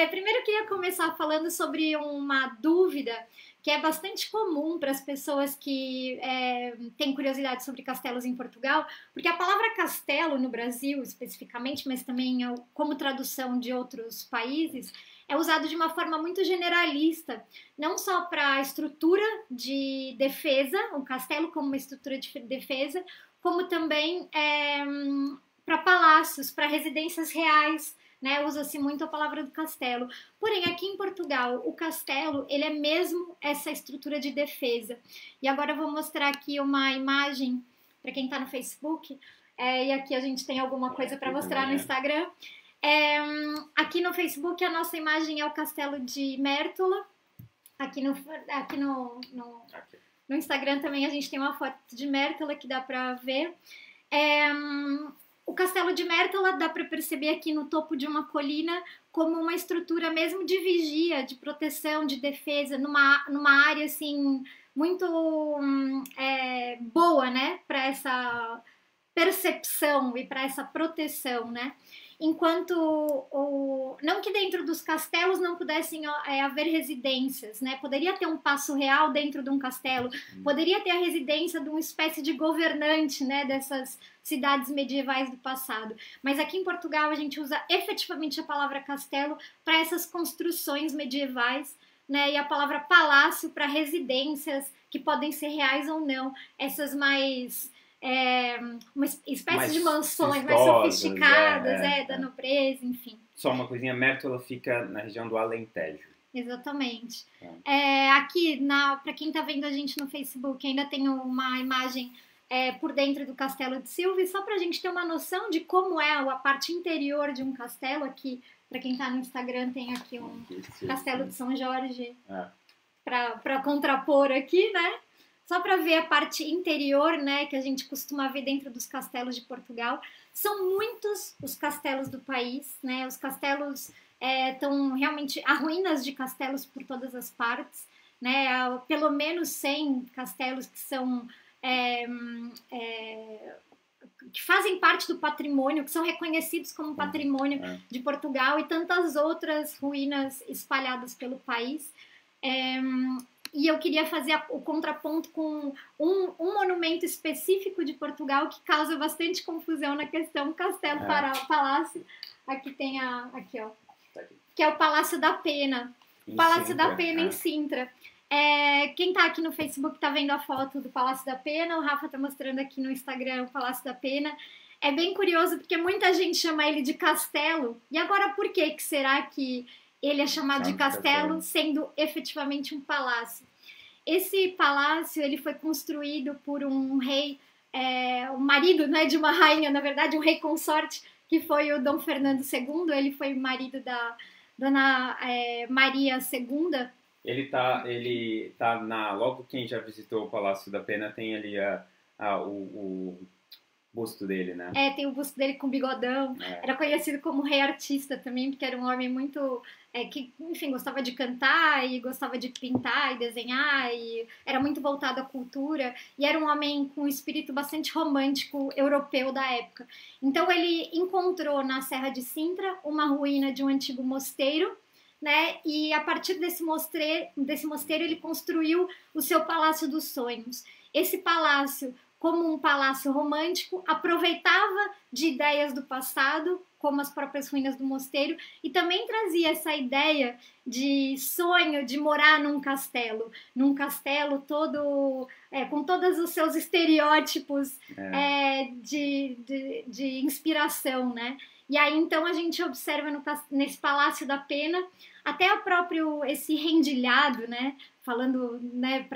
Primeiro eu queria começar falando sobre uma dúvida que é bastante comum para as pessoas que têm curiosidade sobre castelos em Portugal, porque a palavra castelo no Brasil, especificamente, mas também como tradução de outros países, é usado de uma forma muito generalista, não só para a estrutura de defesa, o castelo como uma estrutura de defesa, como também para palácios, para residências reais, né? Usa-se muito a palavra do castelo. Porém, aqui em Portugal, o castelo, ele é mesmo essa estrutura de defesa. E agora eu vou mostrar aqui uma imagem para quem está no Facebook. E aqui a gente tem alguma coisa para mostrar no Instagram. Aqui no Facebook, a nossa imagem é o castelo de Mértola. Aqui no Instagram também a gente tem uma foto de Mértola que dá para ver. O castelo de Mértola dá para perceber aqui no topo de uma colina como uma estrutura mesmo de vigia, de proteção, de defesa, numa área assim muito boa, né, para essa percepção e para essa proteção, né? Enquanto não que dentro dos castelos não pudessem haver residências, né? Poderia ter um paço real dentro de um castelo, poderia ter a residência de uma espécie de governante, né? Dessas cidades medievais do passado. Mas aqui em Portugal a gente usa efetivamente a palavra castelo para essas construções medievais, né? E a palavra palácio para residências que podem ser reais ou não, essas mais uma espécie mais de mansões mais vistosas, sofisticadas, da nobreza, enfim. Só uma coisinha, Mértola fica na região do Alentejo. Exatamente. Aqui, para quem está vendo a gente no Facebook, ainda tem uma imagem por dentro do Castelo de Silva, e só para a gente ter uma noção de como é a parte interior de um castelo. Aqui, para quem está no Instagram, tem aqui um Castelo de São Jorge para contrapor aqui, né? Só para ver a parte interior, né, que a gente costuma ver dentro dos castelos de Portugal. São muitos os castelos do país, né? Os castelos estão realmente há ruínas de castelos por todas as partes, né? Há pelo menos 100 castelos que são que fazem parte do patrimônio, que são reconhecidos como patrimônio de Portugal, e tantas outras ruínas espalhadas pelo país. E eu queria fazer o contraponto com um monumento específico de Portugal que causa bastante confusão na questão Castelo Palácio. Aqui tem aqui, ó, que é o Palácio da Pena. O Palácio da Pena em Sintra. Quem tá aqui no Facebook tá vendo a foto do Palácio da Pena, o Rafa tá mostrando aqui no Instagram o Palácio da Pena. É bem curioso porque muita gente chama ele de castelo. E agora por que será que ele é chamado de castelo, sendo efetivamente um palácio? Esse palácio ele foi construído por um rei, o marido, né, de uma rainha, na verdade, um rei consorte, que foi o Dom Fernando II. Ele foi marido da Dona Maria II. Ele tá logo quem já visitou o Palácio da Pena tem ali o busto dele, né? Tem o busto dele com bigodão. Era conhecido como rei artista também, porque era um homem muito que, enfim, gostava de cantar e gostava de pintar e desenhar, e era muito voltado à cultura, e era um homem com um espírito bastante romântico europeu da época. Então ele encontrou na Serra de Sintra uma ruína de um antigo mosteiro, né? E a partir desse mosteiro ele construiu o seu Palácio dos Sonhos. Esse palácio, como um palácio romântico, aproveitava de ideias do passado, como as próprias ruínas do mosteiro, e também trazia essa ideia de sonho de morar num castelo todo com todos os seus estereótipos de inspiração, que E aí, então, a gente observa nesse Palácio da Pena até o próprio, esse rendilhado, né? Falando, né,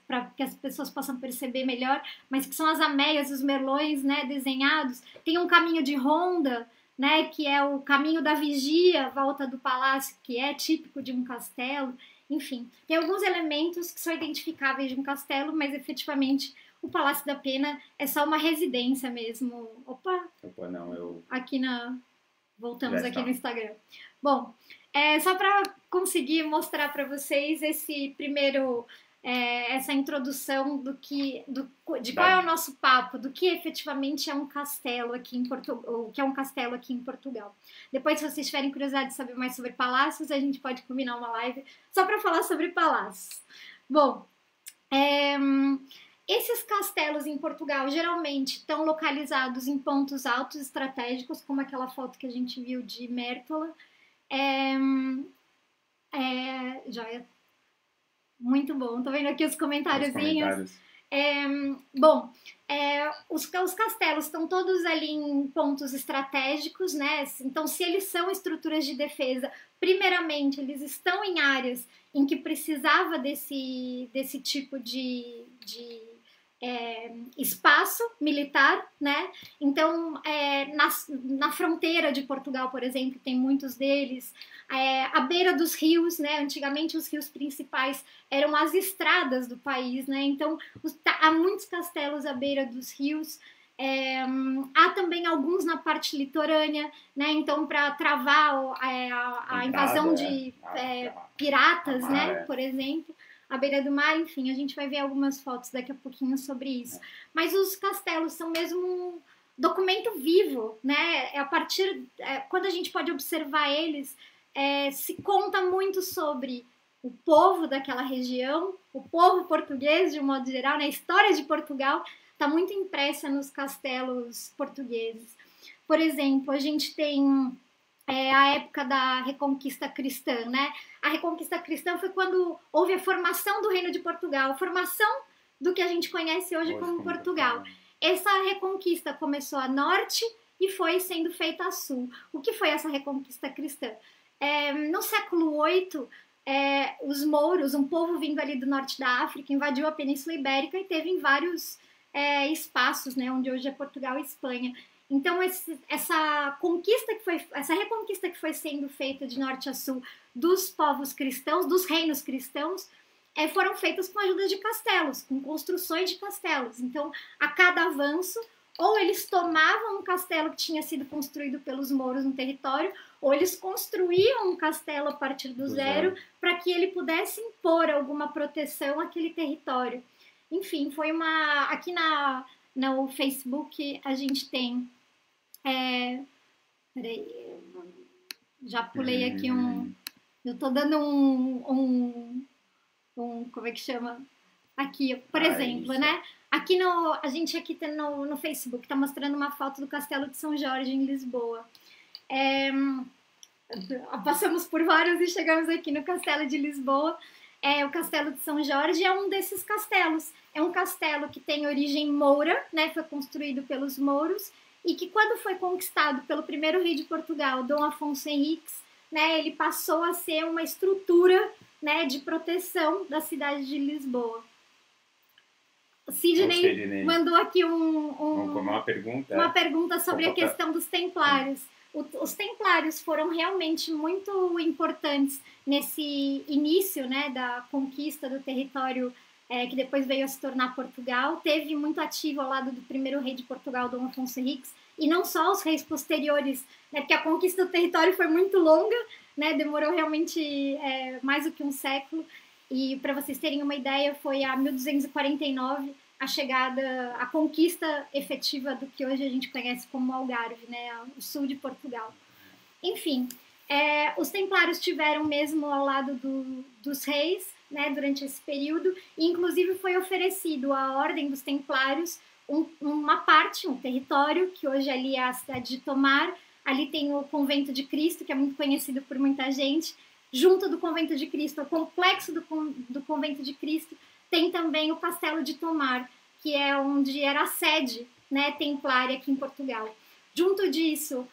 para que as pessoas possam perceber melhor, mas que são as ameias, os merlões, né, desenhados. Tem um caminho de ronda, né, que é o caminho da vigia à volta do palácio, que é típico de um castelo. Enfim, tem alguns elementos que são identificáveis de um castelo, mas efetivamente o Palácio da Pena é só uma residência mesmo. Opa, não, eu... Voltamos aqui no Instagram. Bom, só para conseguir mostrar para vocês esse primeiro essa introdução de qual é o nosso papo, do que efetivamente é um castelo aqui em Portugal, o que é um castelo aqui em Portugal. Depois, se vocês tiverem curiosidade de saber mais sobre palácios, a gente pode combinar uma live só para falar sobre palácios. Bom, esses castelos em Portugal geralmente estão localizados em pontos altos estratégicos, como aquela foto que a gente viu de Mértola. Joia. Muito bom, tô vendo aqui os comentáriozinhos. Os castelos estão todos ali em pontos estratégicos, né? Então, se eles são estruturas de defesa, primeiramente, eles estão em áreas em que precisava desse tipo de espaço militar, né? Então, na fronteira de Portugal, por exemplo, tem muitos deles. À beira dos rios, né? Antigamente os rios principais eram as estradas do país, né? Então há muitos castelos à beira dos rios. Há também alguns na parte litorânea, né? Então, para travar a invasão de piratas, né? Por exemplo, à beira do mar, enfim, a gente vai ver algumas fotos daqui a pouquinho sobre isso. Mas os castelos são mesmo um documento vivo, né? Quando a gente pode observar eles, se conta muito sobre o povo daquela região, o povo português, de um modo geral, né? A história de Portugal está muito impressa nos castelos portugueses. Por exemplo, a gente tem a época da Reconquista Cristã, né? A Reconquista Cristã foi quando houve a formação do Reino de Portugal, a formação do que a gente conhece hoje como Portugal. Essa Reconquista começou a norte e foi sendo feita a sul. O que foi essa Reconquista Cristã? No século VIII, os mouros, um povo vindo ali do norte da África, invadiu a Península Ibérica e teve em vários espaços, né, onde hoje é Portugal e Espanha. Então, essa reconquista que foi sendo feita de norte a sul dos povos cristãos, dos reinos cristãos, foram feitas com a ajuda de castelos, com construções de castelos. Então, a cada avanço, ou eles tomavam um castelo que tinha sido construído pelos mouros no território, ou eles construíam um castelo a partir do zero para que ele pudesse impor alguma proteção àquele território. Enfim, foi aqui no Facebook a gente tem... Peraí, já pulei aqui eu tô dando como é que chama? Aqui, por exemplo, isso. Né? A gente aqui no Facebook tá mostrando uma foto do Castelo de São Jorge em Lisboa. Passamos por vários e chegamos aqui no Castelo de Lisboa. O Castelo de São Jorge é um desses castelos. É um castelo que tem origem moura, né? Foi construído pelos mouros e que, quando foi conquistado pelo primeiro rei de Portugal, Dom Afonso Henriques, né? Ele passou a ser uma estrutura, né, de proteção da cidade de Lisboa. O Sidney mandou aqui uma pergunta sobre a questão dos templários. Os templários foram realmente muito importantes nesse início, né, da conquista do território que depois veio a se tornar Portugal. Teve muito ativo ao lado do primeiro rei de Portugal, Dom Afonso Henriques, e não só os reis posteriores, né, porque a conquista do território foi muito longa, né, demorou realmente mais do que um século. E, para vocês terem uma ideia, foi a 1249 a conquista efetiva do que hoje a gente conhece como Algarve, né, o sul de Portugal. Enfim, os templários tiveram mesmo ao lado dos reis, né, durante esse período, e inclusive foi oferecido à Ordem dos Templários uma parte, um território, que hoje ali é a cidade de Tomar. Ali tem o Convento de Cristo, que é muito conhecido por muita gente. Junto do Convento de Cristo, o complexo do Convento de Cristo, tem também o Castelo de Tomar, que é onde era a sede, né, templária aqui em Portugal. Junto disso,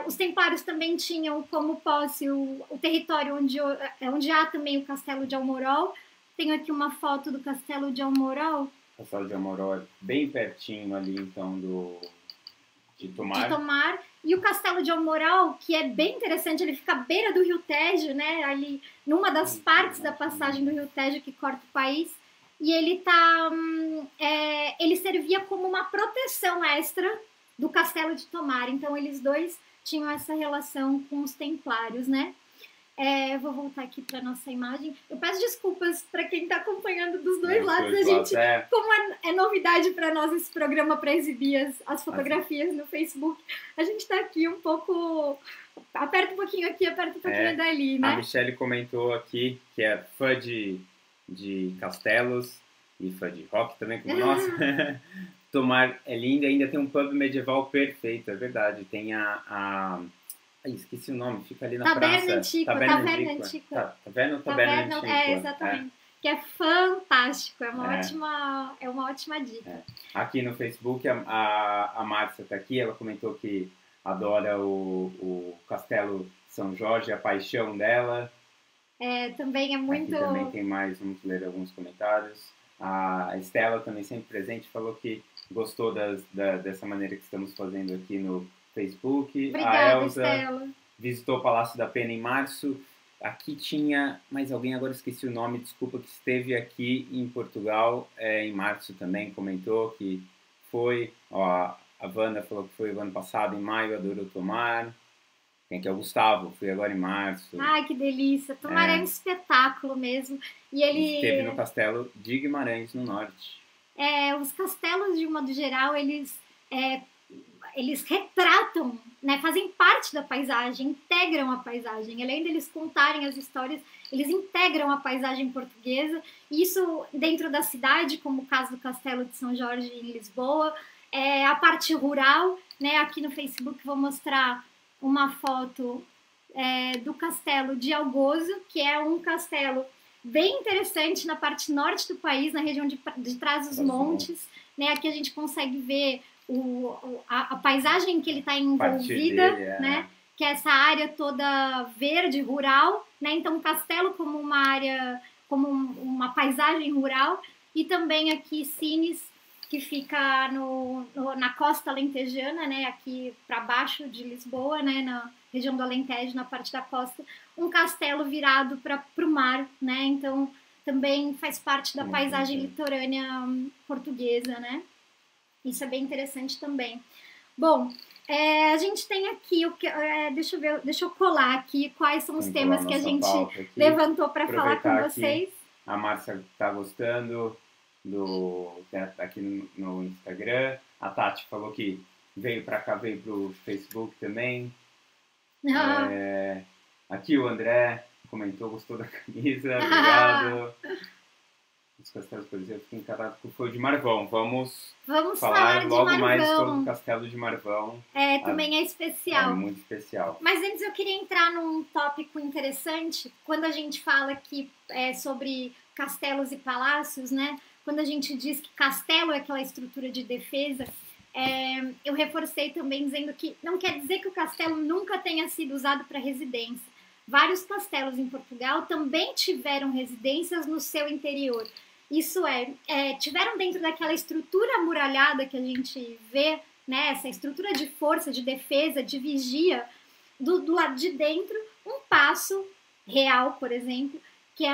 os templários também tinham como posse o território onde há também o Castelo de Almorol. Tenho aqui uma foto do Castelo de Almorol. O Castelo de Almorol é bem pertinho ali, então, de Tomar. E o Castelo de Almorol, que é bem interessante, ele fica à beira do Rio Tejo, né, ali numa das partes da passagem do Rio Tejo que corta o país, e ele servia como uma proteção extra do Castelo de Tomar. Então, eles dois tinham essa relação com os templários, né. Vou voltar aqui para nossa imagem. Eu peço desculpas para quem está acompanhando dos dois lados. A gente, como é novidade para nós esse programa para exibir as fotografias no Facebook, a gente está aqui um pouco... Aperta um pouquinho aqui, aperta um pouquinho dali, né? A Michelle comentou aqui que é fã de castelos e fã de rock também, como nós. Tomar é lindo e ainda tem um pub medieval perfeito, é verdade. Tem esqueci o nome, fica ali na Taberna praça. Taverna Antiqua. Taverna Antiqua. Exatamente. Que é fantástico, é uma ótima dica. Aqui no Facebook, a Márcia está aqui, ela comentou que adora o Castelo São Jorge, a paixão dela. Também é muito... Aqui também tem mais, vamos ler alguns comentários. A Estela também sempre presente, falou que gostou dessa maneira que estamos fazendo aqui no Facebook. Obrigada, a Elza Estela. Visitou o Palácio da Pena em março. Aqui tinha mais alguém, agora esqueci o nome, desculpa, que esteve aqui em Portugal em março também, comentou que foi. Ó, a Wanda falou que foi o ano passado, em maio, adorou tomar. Tem aqui o Gustavo, fui agora em março. Ai, que delícia. Tomar é um espetáculo mesmo. E ele... Esteve no Castelo de Guimarães, no norte. Os castelos, de um modo geral, eles retratam, né, fazem parte da paisagem, integram a paisagem. Além deles contarem as histórias, eles integram a paisagem portuguesa. Isso dentro da cidade, como o caso do Castelo de São Jorge em Lisboa. A parte rural, né, aqui no Facebook vou mostrar uma foto do Castelo de Algozo, que é um castelo bem interessante na parte norte do país, na região de Trás-os-Montes. Né, aqui a gente consegue ver a paisagem que ele está envolvida, né, que é essa área toda verde, rural. Né, então, o castelo como uma área, como uma paisagem rural. E também aqui Sines, que fica na costa alentejana, né, aqui para baixo de Lisboa, né, na região do Alentejo, na parte da costa, um castelo virado para o mar, né, então também faz parte da paisagem litorânea portuguesa, né, isso é bem interessante também. Bom, a gente tem aqui, deixa eu colar aqui quais são os temas que a gente levantou para falar com vocês. A Márcia está gostando aqui no Instagram. A Tati falou que veio para cá, veio pro Facebook também. Aqui o André comentou, gostou da camisa, obrigado. Os castelos, por exemplo, fiquei encantado com o Foi de Marvão. Vamos falar logo mais sobre o Castelo de Marvão. Também é especial. É muito especial. Mas antes eu queria entrar num tópico interessante. Quando a gente fala aqui sobre castelos e palácios, né? Quando a gente diz que castelo é aquela estrutura de defesa, eu reforcei também dizendo que não quer dizer que o castelo nunca tenha sido usado para residência. Vários castelos em Portugal também tiveram residências no seu interior. Isso tiveram dentro daquela estrutura amuralhada que a gente vê, né, essa estrutura de força, de defesa, de vigia, do lado de dentro, um paço real, por exemplo, que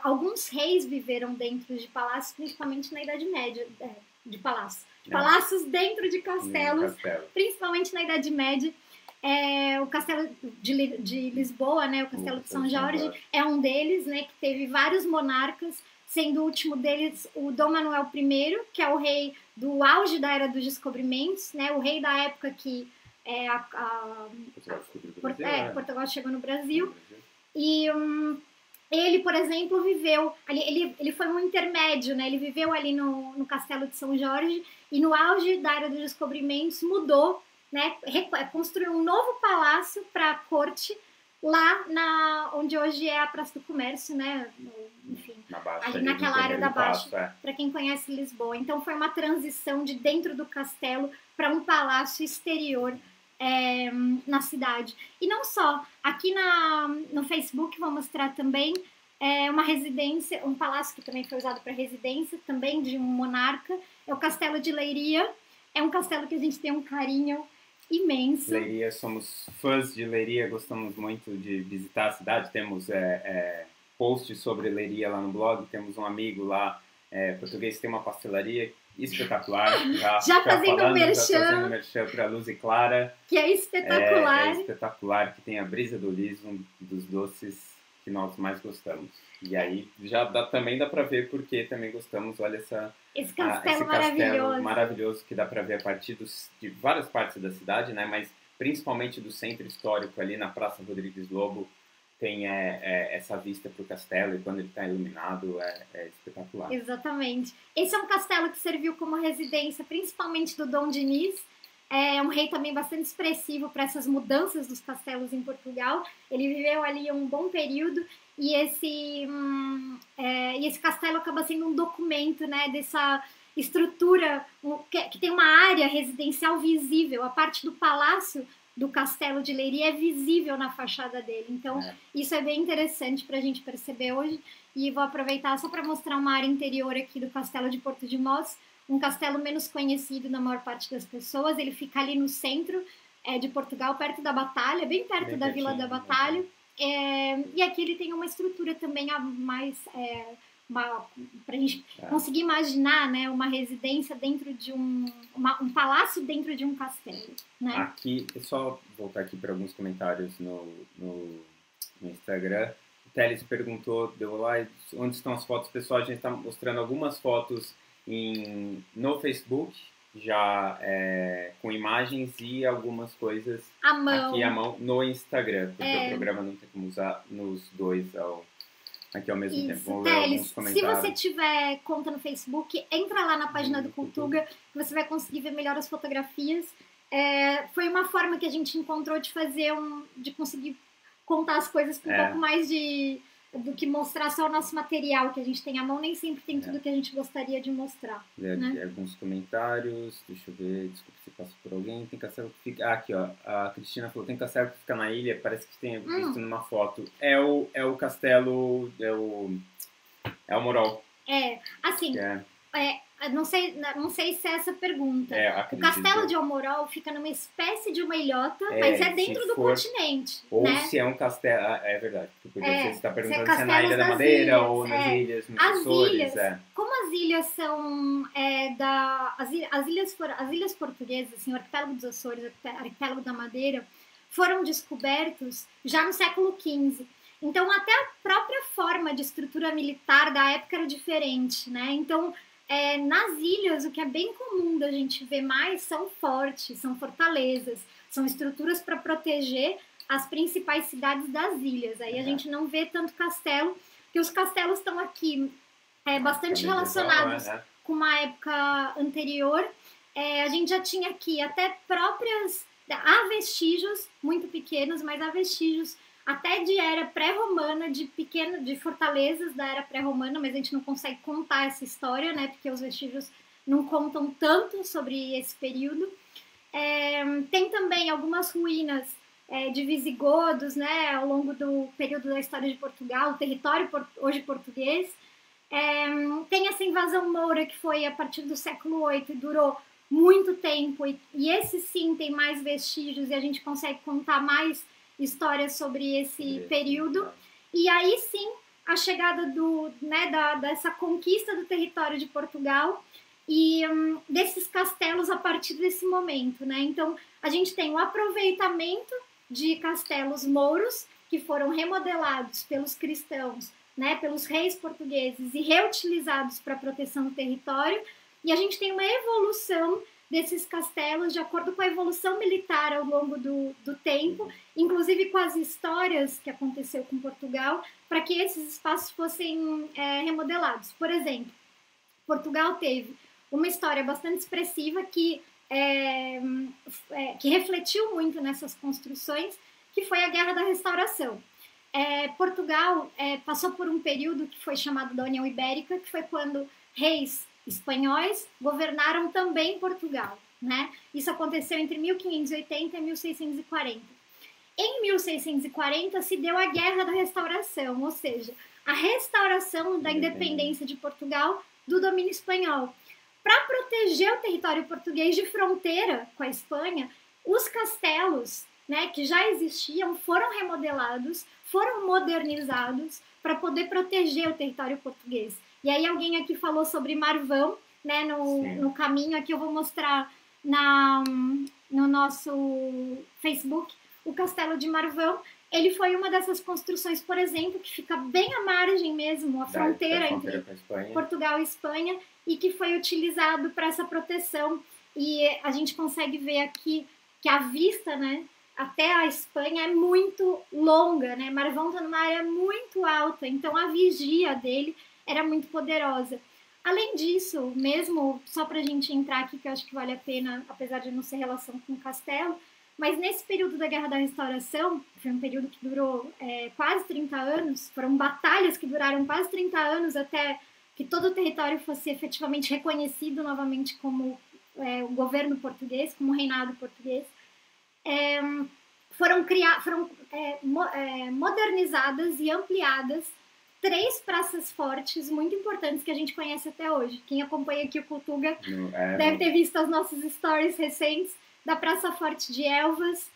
alguns reis viveram dentro de palácios, principalmente na Idade Média, de palácios. Palácios dentro de castelos, principalmente na Idade Média. O Castelo de Lisboa, né, o Castelo de São Jorge, é um deles, né, que teve vários monarcas, sendo o último deles o Dom Manuel I, que é o rei do auge da Era dos Descobrimentos, né, o rei da época que Portugal chegou no Brasil. E ele, por exemplo, viveu, ele foi um intermédio, né, ele viveu ali no Castelo de São Jorge e no auge da Era dos Descobrimentos mudou, né, construiu um novo palácio para a corte lá onde hoje é a Praça do Comércio, né, enfim, ali naquela área da Baixa, para quem conhece Lisboa. Então foi uma transição de dentro do castelo para um palácio exterior na cidade. E não só, aqui no Facebook vou mostrar também uma residência, um palácio que também foi usado para residência, também de um monarca, é o Castelo de Leiria. É um castelo que a gente tem um carinho imenso. Leiria, somos fãs de Leiria, gostamos muito de visitar a cidade, temos posts sobre Leiria lá no blog, temos um amigo lá, português, que tem uma pastelaria espetacular. Já fazendo um merchan para Luz e Clara. Que é espetacular. É espetacular, que tem a Brisa do Liso, um dos doces que nós mais gostamos. E aí também dá para ver porque também gostamos. Olha esse castelo maravilhoso que dá para ver a partir de várias partes da cidade, né? Mas principalmente do centro histórico ali na Praça Rodrigues Lobo. Tem essa vista para o castelo e quando ele está iluminado é espetacular. Exatamente. Esse é um castelo que serviu como residência principalmente do Dom Dinis. É um rei também bastante expressivo para essas mudanças dos castelos em Portugal. Ele viveu ali um bom período e esse castelo acaba sendo um documento, né, dessa estrutura que tem uma área residencial visível. A parte do palácio do Castelo de Leiria é visível na fachada dele. Então, isso é bem interessante para a gente perceber hoje. E vou aproveitar só para mostrar uma área interior aqui do Castelo de Porto de Mós, um castelo menos conhecido na maior parte das pessoas. Ele fica ali no centro de Portugal, perto da Batalha, bem perto da Vila da Batalha. E aqui ele tem uma estrutura também mais... para a gente conseguir imaginar, né, uma residência dentro de um palácio dentro de um castelo, né? Aqui, é só voltar aqui para alguns comentários no Instagram. O Teles perguntou, deu lá, onde estão as fotos? Pessoal, a gente está mostrando algumas fotos no Facebook, já com imagens e algumas coisas aqui à mão no Instagram, porque o programa não tem como usar nos dois aqui ao mesmo tempo. Vamos ler alguns comentários. Se você tiver conta no Facebook, entra lá na página do Cultuga, que você vai conseguir ver melhor as fotografias. Foi uma forma que a gente encontrou de fazer de conseguir contar as coisas com um pouco mais do que mostrar só o nosso material que a gente tem à mão. Nem sempre tem tudo que a gente gostaria de mostrar. Ler aqui alguns comentários. Deixa eu ver, desculpa se passou por alguém. Tem castelo que fica... aqui, ó. A Cristina falou, tem castelo que fica na ilha, parece que tem visto numa foto. É o castelo... É o Morol. Assim... Não sei se é essa a pergunta. O castelo de Almorol fica numa espécie de uma ilhota, mas é dentro do continente. Ou né? se é um castelo... é verdade. Porque você está perguntando se é na Ilha da Madeira ilhas, ou nas ilhas, nos Açores. Como as ilhas são as ilhas portuguesas, assim, o arquipélago dos Açores, o arquipélago da Madeira, foram descobertos já no século XV. Então, até a própria forma de estrutura militar da época era diferente, né? Então... nas ilhas, o que é bem comum da gente ver mais são fortes, são fortalezas, são estruturas para proteger as principais cidades das ilhas. Aí a gente não vê tanto castelo, porque os castelos estão aqui bastante relacionados com uma época anterior. A gente já tinha aqui até há vestígios muito pequenos, mas há vestígios até de era pré-romana, de fortalezas da era pré-romana, mas a gente não consegue contar essa história, né? Porque os vestígios não contam tanto sobre esse período. Tem também algumas ruínas de visigodos, né? Ao longo do período da história de Portugal, o território hoje português. Tem essa invasão moura que foi a partir do século VIII e durou muito tempo. E esse sim tem mais vestígios e a gente consegue contar mais histórias sobre esse período. E aí sim, a chegada dessa conquista do território de Portugal e desses castelos a partir desse momento, né? Então, a gente tem o aproveitamento de castelos mouros que foram remodelados pelos cristãos, né, pelos reis portugueses e reutilizados para a proteção do território, e a gente tem uma evolução desses castelos de acordo com a evolução militar ao longo do tempo, inclusive com as histórias que aconteceu com Portugal, para que esses espaços fossem remodelados. Por exemplo, Portugal teve uma história bastante expressiva que refletiu muito nessas construções, que foi a Guerra da Restauração. Portugal passou por um período que foi chamado da União Ibérica, que foi quando reis espanhóis governaram também Portugal, né? Isso aconteceu entre 1580 e 1640. Em 1640 se deu a Guerra da Restauração, ou seja, a restauração da independência de Portugal do domínio espanhol. Para proteger o território português de fronteira com a Espanha, os castelos, né, que já existiam foram remodelados, foram modernizados para poder proteger o território português. E aí alguém aqui falou sobre Marvão. né, no caminho. Aqui eu vou mostrar no nosso Facebook o Castelo de Marvão. Ele foi uma dessas construções, por exemplo, que fica bem à margem mesmo, a fronteira entre Portugal e Espanha, e que foi utilizado para essa proteção. E a gente consegue ver aqui que a vista, né, até a Espanha é muito longa, né? Marvão está numa área muito alta, então a vigia dele era muito poderosa. Além disso, mesmo só para a gente entrar aqui, que eu acho que vale a pena, apesar de não ser relação com o castelo, mas nesse período da Guerra da Restauração, foi um período que durou quase 30 anos, foram batalhas que duraram quase 30 anos até que todo o território fosse efetivamente reconhecido novamente como o governo português, como o reinado português. Foram modernizadas e ampliadas 3 praças fortes muito importantes que a gente conhece até hoje. Quem acompanha aqui o Cultuga deve ter visto as nossas stories recentes da Praça Forte de Elvas,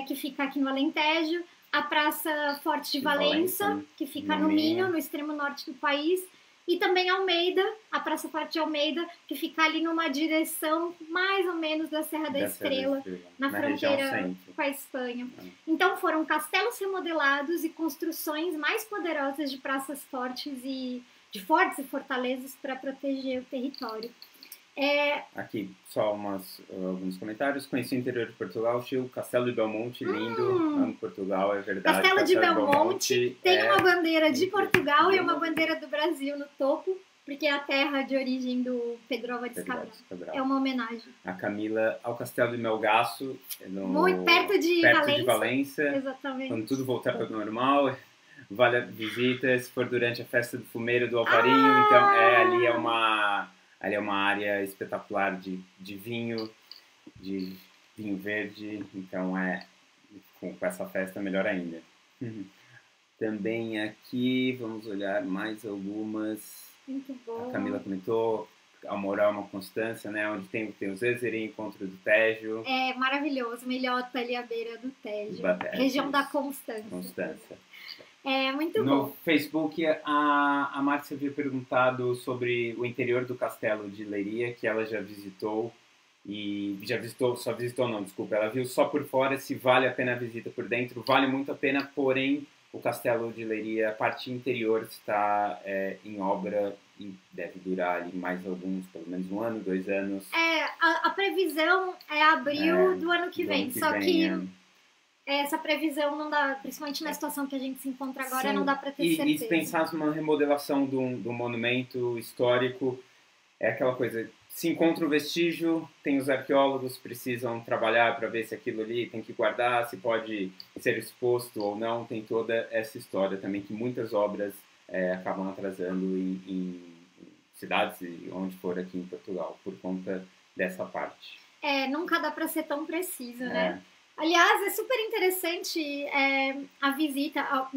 que fica aqui no Alentejo, a Praça Forte de Valença, que fica no Minho, no extremo norte do país, e também Almeida, a Praça Forte de Almeida, que fica ali numa direção mais ou menos da Serra da Estrela, na fronteira com a Espanha. Então foram castelos remodelados e construções mais poderosas de praças fortes e de fortes e fortalezas para proteger o território. Aqui, só alguns comentários. Conheci o interior de Portugal, o Castelo de Belmonte, lindo. Amo Portugal, é verdade. Castelo de Belmonte tem uma bandeira de Portugal e uma bandeira do Brasil no topo, porque é a terra de origem do Pedro Álvares Cabral. É uma homenagem. A Camila ao Castelo de Melgaço, muito perto de Valença. Exatamente. Quando tudo voltar ao normal, vale a visita. Se for durante a festa do fumeiro do Alvarinho, então ali é uma área espetacular de vinho verde, então com essa festa melhor ainda. Também aqui, vamos olhar mais algumas. Muito bom. A Camila comentou, a moral é uma constância, né? Onde tem o Zezerê, encontro do Tejo. É maravilhoso, Melhota ali à beira do Tejo. Região da Constância. É muito bom. No Facebook, a Márcia havia perguntado sobre o interior do Castelo de Leiria, que ela já visitou. Ela viu só por fora, se vale a pena a visita por dentro. Vale muito a pena, porém, o Castelo de Leiria, a parte interior está em obra e deve durar ali mais pelo menos 1 ano, 2 anos. A previsão é abril do ano que vem, só que essa previsão não dá, principalmente na situação que a gente se encontra agora, sim, não dá para ter certeza. E se pensasse numa remodelação do monumento histórico, é aquela coisa, se encontra um vestígio, tem os arqueólogos precisam trabalhar para ver se aquilo ali tem que guardar, se pode ser exposto ou não, tem toda essa história também que muitas obras acabam atrasando em cidades e onde for aqui em Portugal, por conta dessa parte. Nunca dá para ser tão preciso, né? Aliás, é super interessante a visita a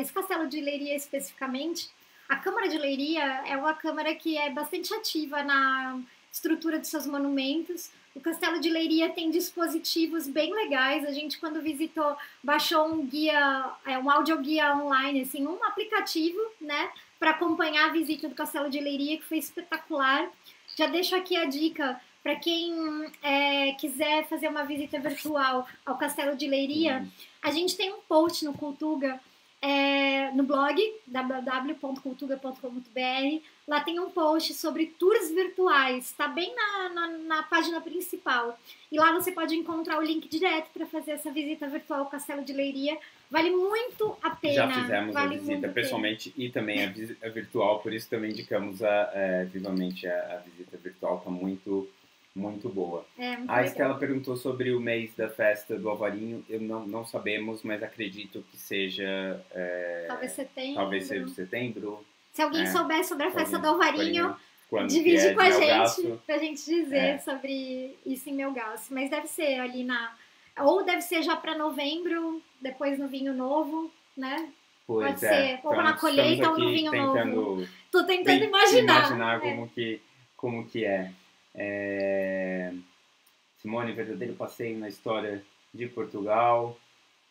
esse Castelo de Leiria especificamente. A Câmara de Leiria é uma câmara que é bastante ativa na estrutura de seus monumentos. O Castelo de Leiria tem dispositivos bem legais. A gente, quando visitou, baixou um guia, um audioguia online, assim, um aplicativo, né, para acompanhar a visita do Castelo de Leiria, que foi espetacular. Já deixo aqui a dica para quem quiser fazer uma visita virtual ao Castelo de Leiria. A gente tem um post no Cultuga, no blog www.cultuga.com.br. Lá tem um post sobre tours virtuais, está bem na página principal. E lá você pode encontrar o link direto para fazer essa visita virtual ao Castelo de Leiria. Vale muito a pena. Já fizemos a visita pessoalmente e também a virtual, por isso também indicamos vivamente a visita virtual, está muito boa. A Estela perguntou sobre o mês da festa do Alvarinho. Eu não sabemos, mas acredito que seja... talvez setembro. Talvez seja setembro. Se alguém souber sobre a festa do Alvarinho, divide com a gente, pra gente dizer sobre isso em Melgaço. Mas deve ser ali ou deve ser já para novembro, depois no vinho novo, né? Pode ser. Ou na colheita ou no vinho novo. Tô tentando imaginar como que é. Simone, verdadeiro passeio na história de Portugal.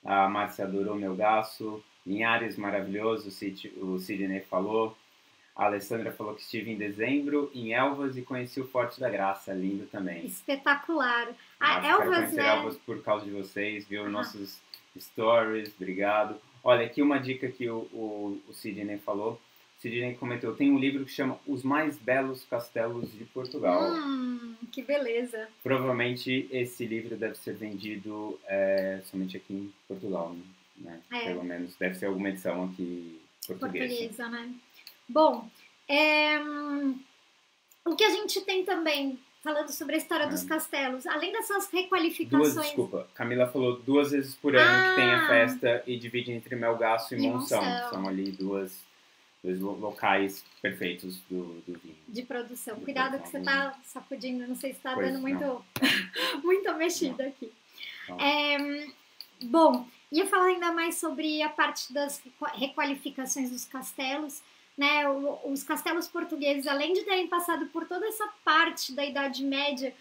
A Márcia adorou Melgaço. Linhares, maravilhoso, o Sidney falou. A Alessandra falou que estive em dezembro em Elvas e conheci o Forte da Graça, lindo também. Espetacular. A Elvas, quero conhecer né? Elvas por causa de vocês, viu nossos stories, obrigado. Olha, aqui uma dica que o Sidney falou. O Sidney comentou, tem um livro que chama Os Mais Belos Castelos de Portugal. Que beleza. Provavelmente esse livro deve ser vendido somente aqui em Portugal, né? Pelo menos deve ser alguma edição aqui portuguesa, né? Bom, o que a gente tem também, falando sobre a história dos castelos, além dessas requalificações... Camila falou 2 vezes por ano que tem a festa e divide entre Melgaço e Monção. São ali dois locais perfeitos do vinho. De produção. Cuidado que você está sacudindo, não sei se está dando muita mexida aqui. Bom, ia falar ainda mais sobre a parte das requalificações dos castelos. Né, os castelos portugueses, além de terem passado por toda essa parte da Idade Média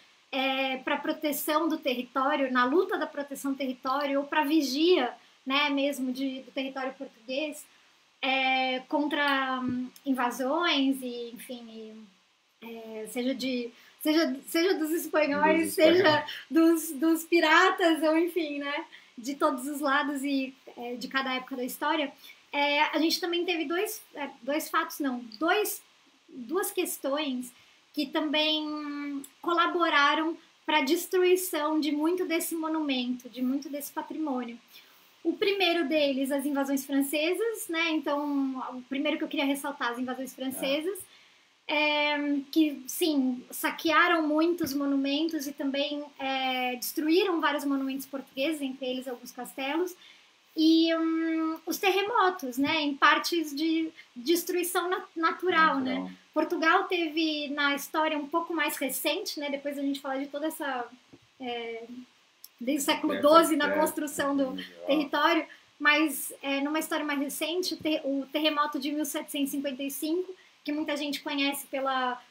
para proteção do território, na luta da proteção do território, ou para vigia, né, mesmo do território português, contra invasões, e, enfim, seja dos espanhóis, seja dos piratas, ou enfim, né, de todos os lados e de cada época da história. A gente também teve duas questões que também colaboraram para a destruição de muito desse monumento, de muito desse patrimônio. O primeiro deles, as invasões francesas, né? Então, o primeiro que eu queria ressaltar, as invasões francesas, que, sim, saquearam muitos monumentos e também destruíram vários monumentos portugueses, entre eles alguns castelos. E os terremotos, né, em partes de destruição natural, né? Portugal teve na história um pouco mais recente, né, depois a gente fala de toda essa... desde o século XII na construção do território, mas numa história mais recente, o terremoto de 1755, que muita gente conhece pela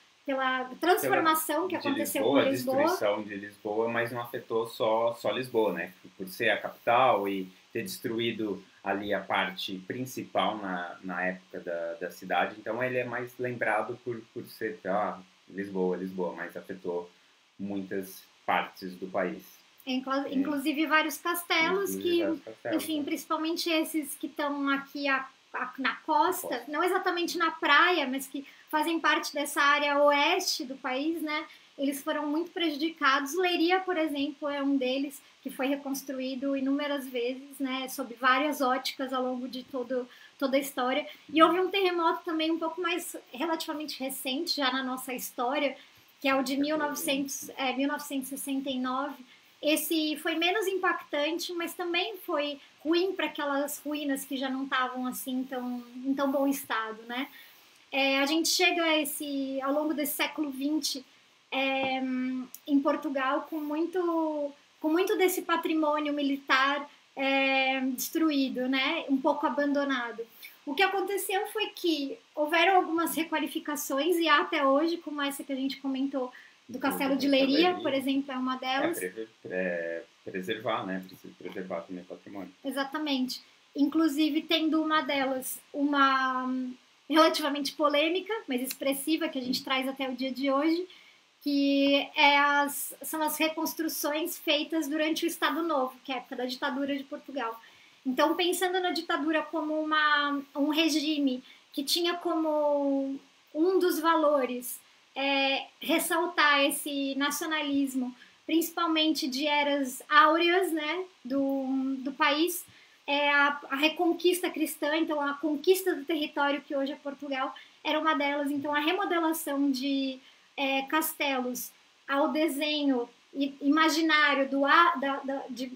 transformação que aconteceu com Lisboa. A destruição de Lisboa, mas não afetou só Lisboa, né? Por ser a capital e ter destruído ali a parte principal na época da cidade. Então ele é mais lembrado por ser Lisboa, mas afetou muitas partes do país. Inclusive vários castelos enfim, principalmente esses que estão aqui na costa, não exatamente na praia, mas que fazem parte dessa área oeste do país, né? Eles foram muito prejudicados. Leiria, por exemplo, é um deles que foi reconstruído inúmeras vezes, né? Sob várias óticas ao longo de toda a história. E houve um terremoto também um pouco mais relativamente recente já na nossa história, que é o de 1969. Esse foi menos impactante, mas também foi ruim para aquelas ruínas que já não estavam assim em tão bom estado, né? A gente chega ao longo desse século XX em Portugal com muito desse patrimônio militar destruído, né? Um pouco abandonado. O que aconteceu foi que houveram algumas requalificações, e há até hoje, como essa que a gente comentou, do Castelo de Leiria, por exemplo, é uma delas. Preservar, né? Precisa preservar também o patrimônio. Exatamente. Inclusive, tendo uma delas, uma relativamente polêmica, mas expressiva, que a gente traz até o dia de hoje, que são as reconstruções feitas durante o Estado Novo, que é a época da ditadura de Portugal. Então, pensando na ditadura como um regime que tinha como um dos valores ressaltar esse nacionalismo, principalmente de eras áureas, né, do país, a reconquista cristã, então a conquista do território que hoje é Portugal, era uma delas. Então, a remodelação de castelos ao desenho imaginário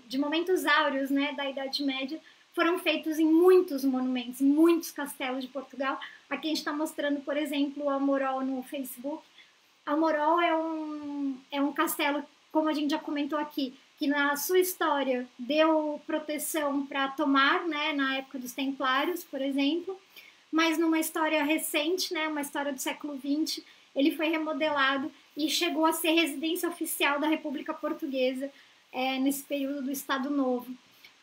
de momentos áureos, né, da Idade Média, foram feitos em muitos monumentos, em muitos castelos de Portugal. Aqui a gente está mostrando, por exemplo, o Almorol no Facebook. Almorol é um castelo, como a gente já comentou aqui, que na sua história deu proteção para Tomar, né, na época dos Templários, por exemplo, mas numa história recente, né, uma história do século XX, ele foi remodelado e chegou a ser residência oficial da República Portuguesa nesse período do Estado Novo.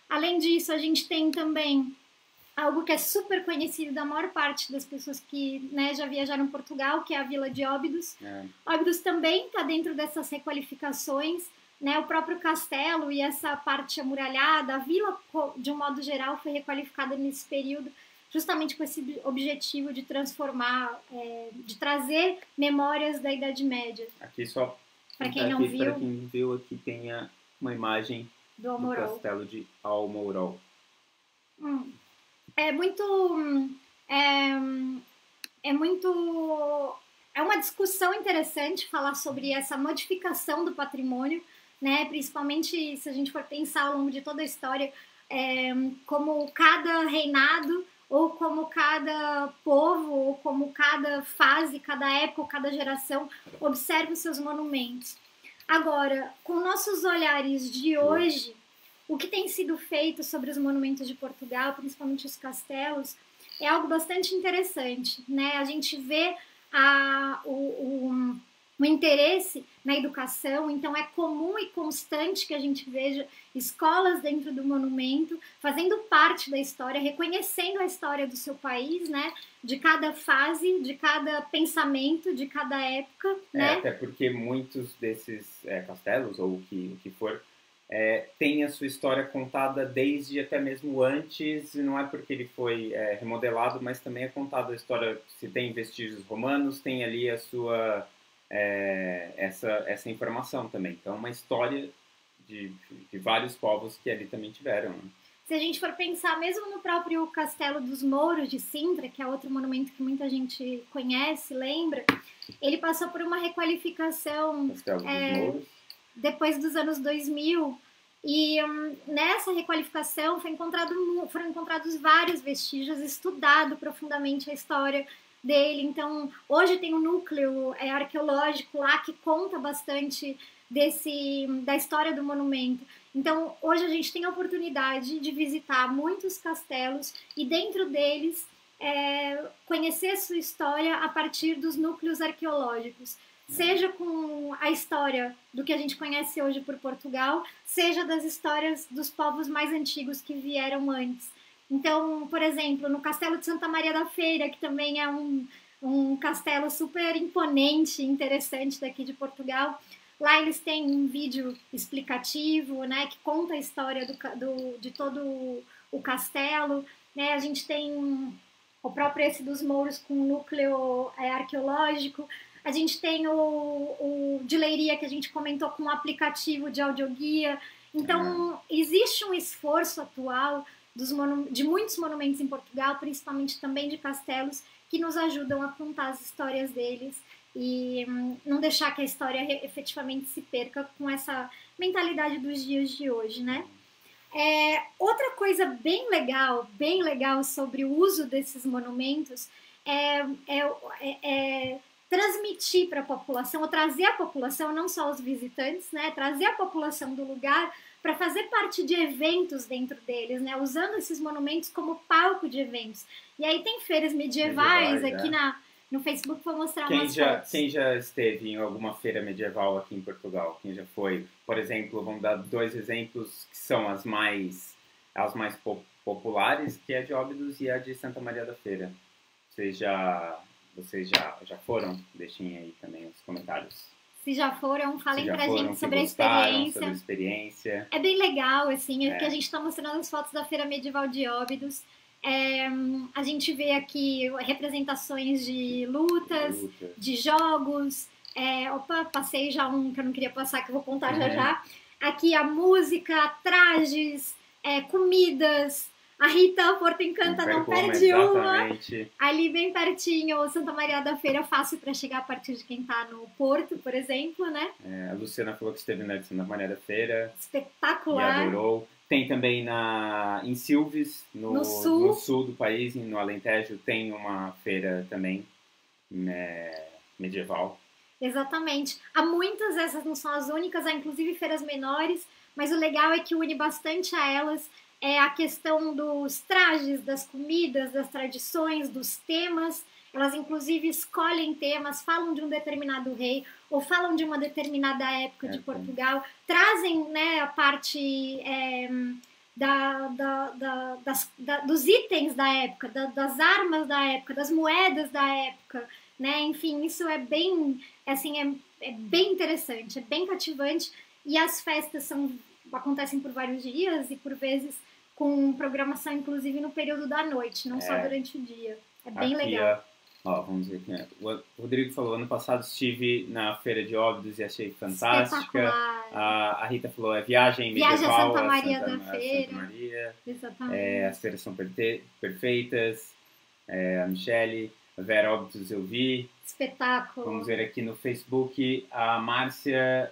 Além disso, a gente tem também algo que é super conhecido da maior parte das pessoas que, né, já viajaram em Portugal, que é a Vila de Óbidos. Óbidos também está dentro dessas requalificações, né, o próprio castelo e essa parte amuralhada, a vila, de um modo geral, foi requalificada nesse período, justamente com esse objetivo de transformar, de trazer memórias da Idade Média. Aqui só, para quem não viu, para quem viu, aqui tem uma imagem do castelo de Almourol. É uma discussão interessante falar sobre essa modificação do patrimônio, né? Principalmente se a gente for pensar ao longo de toda a história, como cada reinado, ou como cada povo, ou como cada fase, cada época, cada geração observa os seus monumentos. Agora, com nossos olhares de hoje, o que tem sido feito sobre os monumentos de Portugal, principalmente os castelos, é algo bastante interessante, né? A gente vê o interesse na educação, então é comum e constante que a gente veja escolas dentro do monumento, fazendo parte da história, reconhecendo a história do seu país, né? De cada fase, de cada pensamento, de cada época, né? Até porque muitos desses castelos, ou o que for, tem a sua história contada desde até mesmo antes, não é porque ele foi remodelado, mas também é contada a história, se tem vestígios romanos, tem ali a sua essa informação também. Então, uma história de vários povos que ali também tiveram. Né? Se a gente for pensar mesmo no próprio Castelo dos Mouros de Sintra, que é outro monumento que muita gente conhece, lembra, ele passou por uma requalificação depois dos anos 2000, e nessa requalificação foram encontrados vários vestígios, estudado profundamente a história dele. Então, hoje tem um núcleo arqueológico lá que conta bastante da história do monumento. Então, hoje a gente tem a oportunidade de visitar muitos castelos e dentro deles conhecer a sua história a partir dos núcleos arqueológicos. Seja com a história do que a gente conhece hoje por Portugal, seja das histórias dos povos mais antigos que vieram antes. Então, por exemplo, no Castelo de Santa Maria da Feira, que também é um castelo super imponente e interessante daqui de Portugal, lá eles têm um vídeo explicativo, né, que conta a história de todo o castelo. Né? A gente tem o próprio esse dos Mouros com núcleo arqueológico. A gente tem o de Leiria, que a gente comentou, com um aplicativo de audioguia. Então, existe um esforço atual de muitos monumentos em Portugal, principalmente também de castelos, que nos ajudam a contar as histórias deles e não deixar que a história efetivamente se perca com essa mentalidade dos dias de hoje, né? Outra coisa bem legal sobre o uso desses monumentos é transmitir para a população, ou trazer a população, não só os visitantes, né? Trazer a população do lugar para fazer parte de eventos dentro deles, né? Usando esses monumentos como palco de eventos. E aí tem feiras medievais aqui no Facebook, vou mostrar umas fotos. Quem já esteve em alguma feira medieval aqui em Portugal? Quem já foi? Por exemplo, vamos dar 2 exemplos que são as mais populares, que é a de Óbidos e a de Santa Maria da Feira. Vocês já foram? Deixem aí também os comentários. Se já foram, falem pra gente sobre a experiência. É bem legal, assim, que a gente tá mostrando as fotos da Feira Medieval de Óbidos. A gente vê aqui representações de lutas, de jogos. Passei já um que eu não queria passar, que eu vou contar já. Aqui a música, trajes, comidas. A Rita Porto Encanta não perde uma. Ali bem pertinho, Santa Maria da Feira, fácil para chegar a partir de quem está no Porto, por exemplo, né? A Luciana falou que esteve na de Santa Maria da Feira. Espetacular. E adorou. Tem também em Silves, no sul do país, no Alentejo, tem uma feira também medieval. Exatamente. Há muitas, essas não são as únicas, há inclusive feiras menores, mas o legal é que une bastante a elas a questão dos trajes, das comidas, das tradições, dos temas. Elas, inclusive, escolhem temas, falam de um determinado rei ou falam de uma determinada época de Portugal, trazem, né, a parte dos itens da época, das armas da época, das moedas da época, né? Enfim, isso é bem, assim, é bem interessante, é bem cativante, e as festas acontecem por vários dias e por vezes com programação, inclusive, no período da noite, não só durante o dia. É bem aqui, legal. Vamos ver aqui. O Rodrigo falou, ano passado estive na Feira de Óbidos e achei fantástica. A Rita falou, viagem medieval a Santa Maria da Feira. Santa Maria. Exatamente. As feiras são perfeitas. A Michele, a Vera Óbidos eu vi. Espetáculo. Vamos ver aqui no Facebook. A Márcia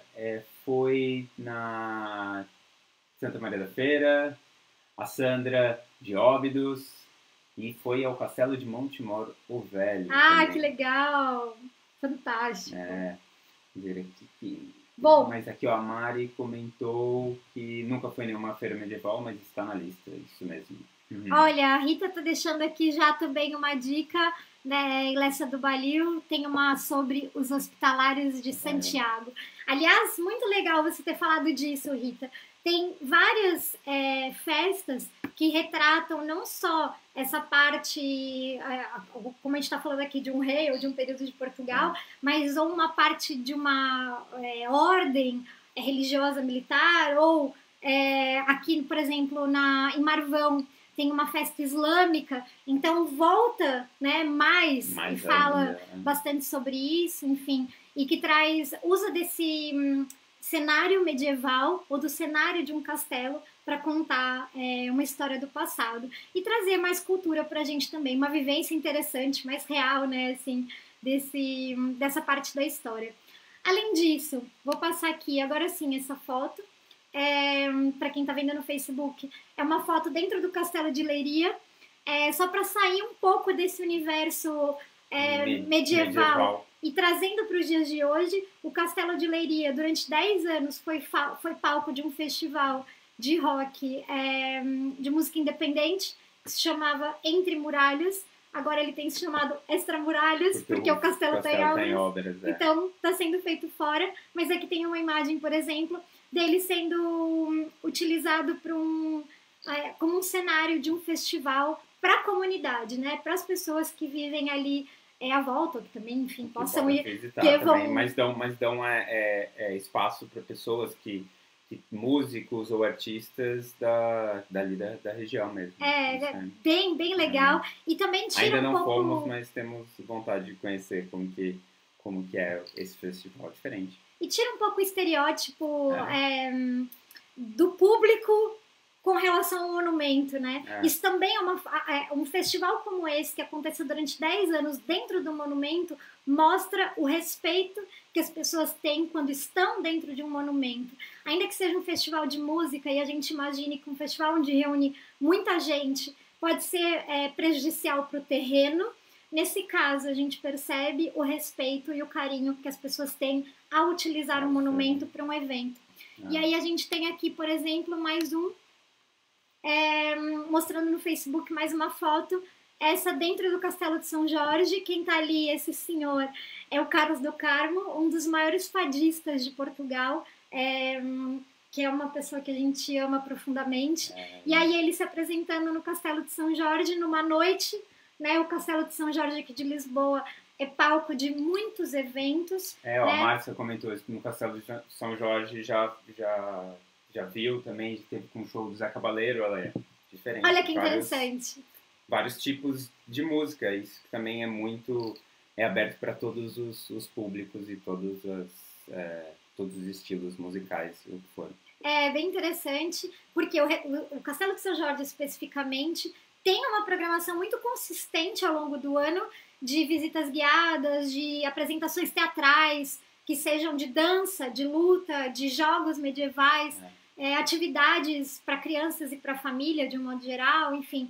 foi na Santa Maria da Feira. A Sandra de Óbidos. E foi ao Castelo de Montemor o Velho. Também. Que legal! Fantástico. Vamos ver aqui. Bom, mas aqui a Mari comentou que nunca foi nenhuma feira medieval, mas está na lista, isso mesmo. Olha, a Rita tá deixando aqui já também uma dica, né? Ilessa do Balil tem uma sobre os hospitalários de Santiago. Aliás, muito legal você ter falado disso, Rita. Tem várias festas que retratam não só essa parte, como a gente está falando aqui de um rei ou de um período de Portugal, mas ou uma parte de uma ordem religiosa militar, ou aqui, por exemplo, em Marvão, tem uma festa islâmica, então volta, né, mais e fala bastante sobre isso, enfim, e que usa desse cenário medieval ou do cenário de um castelo para contar uma história do passado e trazer mais cultura para a gente também, uma vivência interessante, mais real, né, assim, dessa parte da história. Além disso, vou passar aqui agora sim essa foto, para quem está vendo no Facebook, é uma foto dentro do Castelo de Leiria, só para sair um pouco desse universo medieval. E trazendo para os dias de hoje, o Castelo de Leiria, durante 10 anos, foi palco de um festival de rock, de música independente, que se chamava Entre Muralhas. Agora ele tem se chamado Extramuralhas, porque o castelo está em obras. Então, está sendo feito fora. Mas aqui tem uma imagem, por exemplo, dele sendo utilizado como um cenário de um festival para a comunidade, né? Para as pessoas que vivem ali à volta, que também, enfim, possam ir visitar também, mas dão espaço para pessoas músicos ou artistas da região mesmo. Bem legal. E também tira ainda não pouco... fomos, mas temos vontade de conhecer como que é esse festival diferente. E tira um pouco o estereótipo do público com relação ao monumento, né? Isso também um festival como esse, que aconteceu durante 10 anos dentro do monumento, mostra o respeito que as pessoas têm quando estão dentro de um monumento. Ainda que seja um festival de música, e a gente imagine que um festival onde reúne muita gente pode ser prejudicial para o terreno, nesse caso a gente percebe o respeito e o carinho que as pessoas têm ao utilizar um monumento para um evento. E aí a gente tem aqui, por exemplo, mais mostrando no Facebook mais uma foto, essa dentro do Castelo de São Jorge. Quem tá ali, esse senhor, é o Carlos do Carmo, um dos maiores fadistas de Portugal, que é uma pessoa que a gente ama profundamente. E aí ele se apresentando no Castelo de São Jorge numa noite, né? O Castelo de São Jorge aqui de Lisboa é palco de muitos eventos. Né? A Márcia comentou isso, no Castelo de São Jorge já viu também, teve com o show do Zé Cabaleiro, ela é diferente. Olha que interessante. Vários tipos de música, isso também é aberto para todos os públicos e todos os estilos musicais, o que for. É bem interessante, porque o Castelo de São Jorge especificamente tem uma programação muito consistente ao longo do ano, de visitas guiadas, de apresentações teatrais, que sejam de dança, de luta, de jogos medievais, atividades para crianças e para a família, de um modo geral, enfim.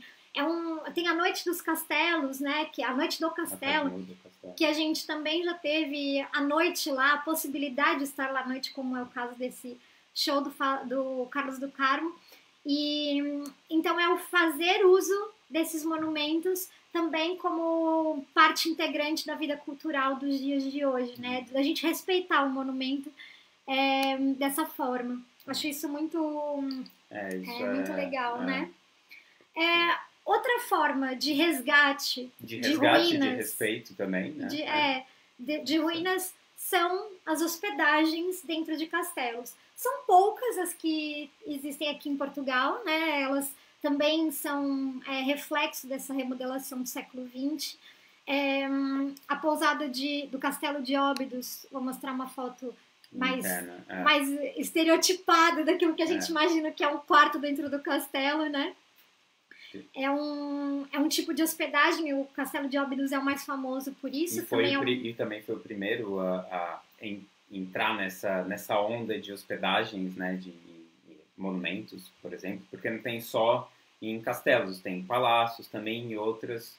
Tem a Noite dos Castelos, né? Que é a Noite do Castelo, que a gente também já teve a noite lá, a possibilidade de estar lá à noite, como é o caso desse show do Carlos do Carmo. E então é o fazer uso desses monumentos também como parte integrante da vida cultural dos dias de hoje, né? Da gente respeitar o monumento dessa forma. Acho isso muito Isso É muito legal, né? Outra forma de resgate de ruínas, de respeito também, né? De ruínas são as hospedagens dentro de castelos. São poucas as que existem aqui em Portugal, né? Elas também são reflexo dessa remodelação do século XX. A pousada do Castelo de Óbidos, vou mostrar uma foto mais estereotipada daquilo que a gente imagina que é um quarto dentro do castelo, né? É um tipo de hospedagem, o Castelo de Óbidos é o mais famoso por isso. E também foi o primeiro a entrar nessa onda de hospedagens, né, de monumentos, por exemplo, porque não tem só em castelos, tem em palácios também e outros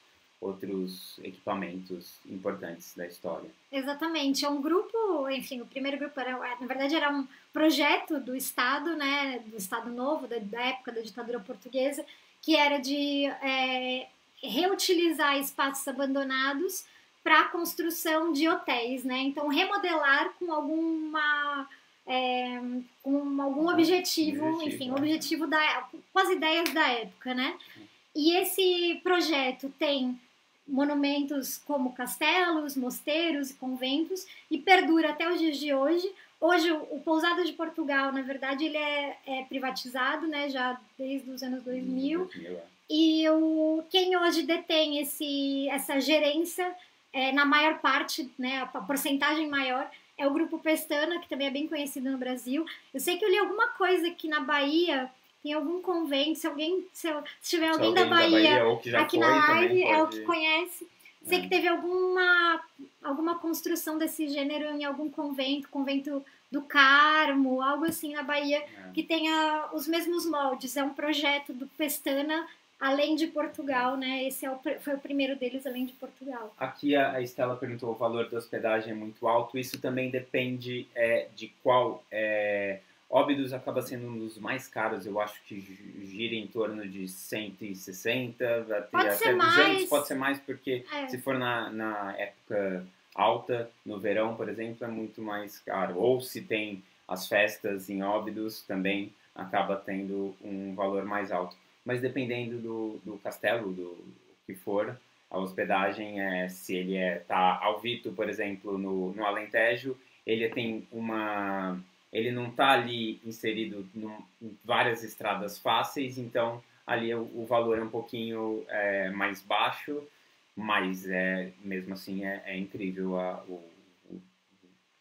equipamentos importantes da história. Exatamente, é um grupo, enfim, o primeiro grupo na verdade era um projeto do Estado, né, do Estado Novo, da época da ditadura portuguesa, que era de reutilizar espaços abandonados para a construção de hotéis, né? Então, remodelar com algum objetivo, enfim, objetivo com as ideias da época, né? E esse projeto tem monumentos como castelos, mosteiros e conventos e perdura até os dias de hoje. Hoje, o Pousada de Portugal, na verdade, ele é privatizado, né, já desde os anos 2000. E quem hoje detém essa gerência, na maior parte, né, a porcentagem maior, é o Grupo Pestana, que também é bem conhecido no Brasil. Eu sei que eu li alguma coisa aqui na Bahia, tem algum convento, se tiver alguém da Bahia ou que já aqui na live, é o que conhece. Sei que teve alguma construção desse gênero em algum convento do Carmo, algo assim na Bahia, que tenha os mesmos moldes. É um projeto do Pestana, além de Portugal, né? Esse foi o primeiro deles, além de Portugal. Aqui a Estela perguntou, o valor da hospedagem é muito alto. Isso também depende de qual... Óbidos acaba sendo um dos mais caros, eu acho que gira em torno de 160, pode até ser 200, mais. Pode ser mais, porque se for na época alta, no verão, por exemplo, é muito mais caro. Ou se tem as festas em Óbidos, também acaba tendo um valor mais alto. Mas dependendo do castelo, do que for, a hospedagem, se ele tá ao Vito, por exemplo, no Alentejo, ele tem ele não está ali inserido em várias estradas fáceis, então ali o valor é um pouquinho mais baixo, mas mesmo assim é incrível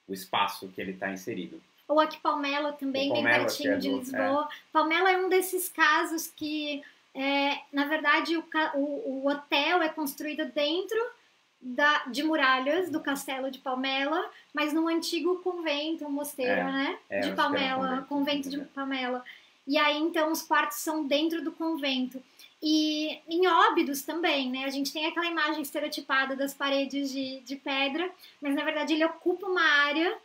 o espaço que ele está inserido. Ou aqui Palmela também, bem pertinho de Lisboa. Palmela é um desses casos que, na verdade, o hotel é construído dentro de muralhas do castelo de Palmela, mas num antigo convento, um mosteiro, né? De Palmela, convento de Palmela. E aí, então, os quartos são dentro do convento. E em Óbidos também, né? A gente tem aquela imagem estereotipada das paredes de pedra, mas na verdade ele ocupa uma área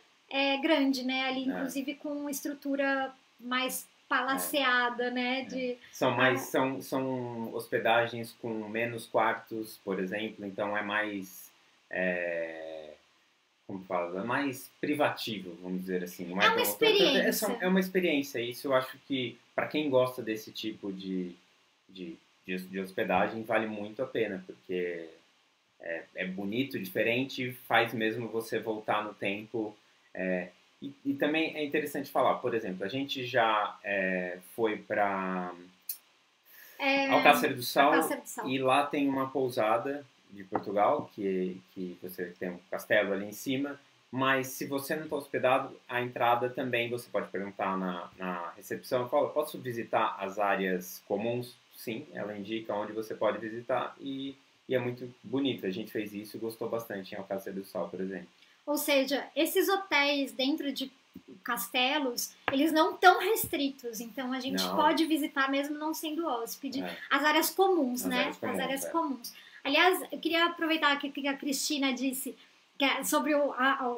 grande, né? Ali, inclusive, com estrutura mais palaceada, né? São hospedagens com menos quartos, por exemplo, então é mais como fala, é mais privativo, vamos dizer assim. É uma experiência. É uma experiência. Isso eu acho que para quem gosta desse tipo de hospedagem vale muito a pena, porque é bonito, diferente, faz mesmo você voltar no tempo. E também é interessante falar, por exemplo, a gente já foi para Alcácer do Sal, e lá tem uma pousada de Portugal, que você tem um castelo ali em cima, mas se você não está hospedado, a entrada também você pode perguntar na recepção, fala, posso visitar as áreas comuns? Sim, ela indica onde você pode visitar e é muito bonito. A gente fez isso e gostou bastante em Alcácer do Sal, por exemplo. Ou seja, esses hotéis dentro de castelos, eles não estão restritos, então a gente pode visitar mesmo não sendo hóspede. As áreas comuns, né? As áreas comuns. Aliás, eu queria aproveitar que a Cristina disse sobre o